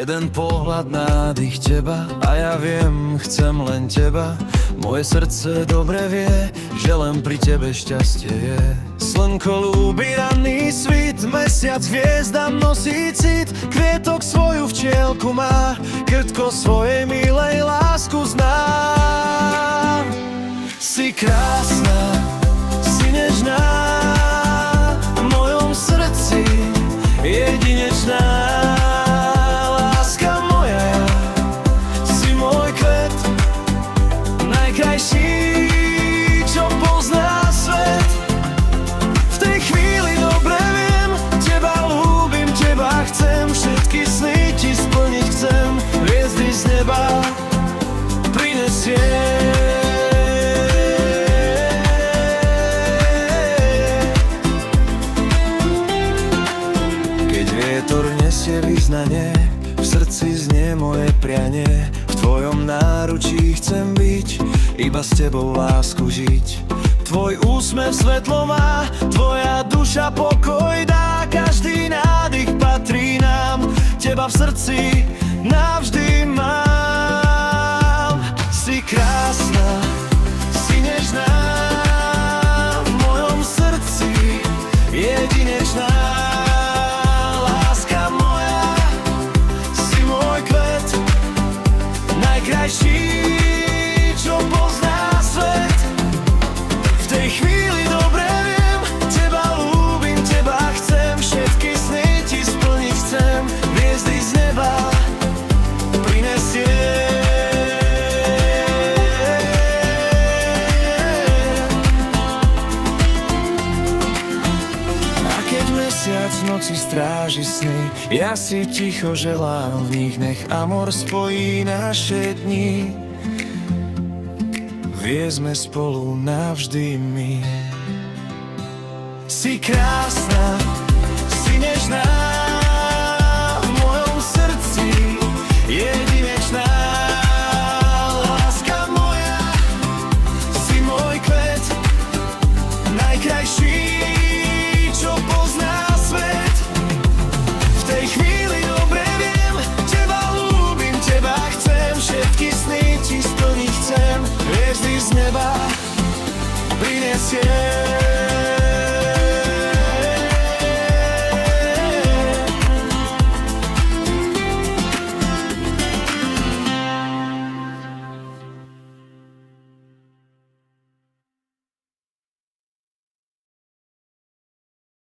Jeden pohľad, nádych teba a ja viem, chcem len teba. Moje srdce dobre vie, že len pri tebe šťastie je. Slnko ľúbi ranný svit, mesiac hviezdam nosí cit. Kvietok svoju včielku má, krtko svojej milej lásku znám. Si krásna, si nežná, v mojom srdci jedinečná. Čo pozná svet. V tej chvíli dobre viem, teba ľúbim, teba chcem. Všetky sny ti splniť chcem. Hviezdy z neba prinesie. Keď vietor nesie vyznanie, v srdci znie moje prianie. V tvojom náručí chcem byť, iba s tebou lásku žiť. Tvoj úsmev svetlo má, tvoja duša pokoj dá. Každý nádych patrí nám, teba v srdci navždy mám. Si krásna, si nežná, v mojom srdci jedinečná. Láska moja, si môj kvet, najkrajší, čo pozná svet. V tej chvíli dobre viem, teba ľúbim, teba chcem. Všetky sny ti splniť chcem. Hviezdy z neba prinesie. A keď mesiac v noci stráži sny, ja si ticho želám v nich, nech amor spojí naše dni. Viezme spolu navždy my. Si krásna, si nežná, v mojom srdci jedinečná. Láska moja, si môj kvet, najkrajší, čo pozná svet. V tej chvíli dobre viem, teba ľúbim, teba chcem. Všetky sny ti splniť chcem. Hviezdy z neba prinesie.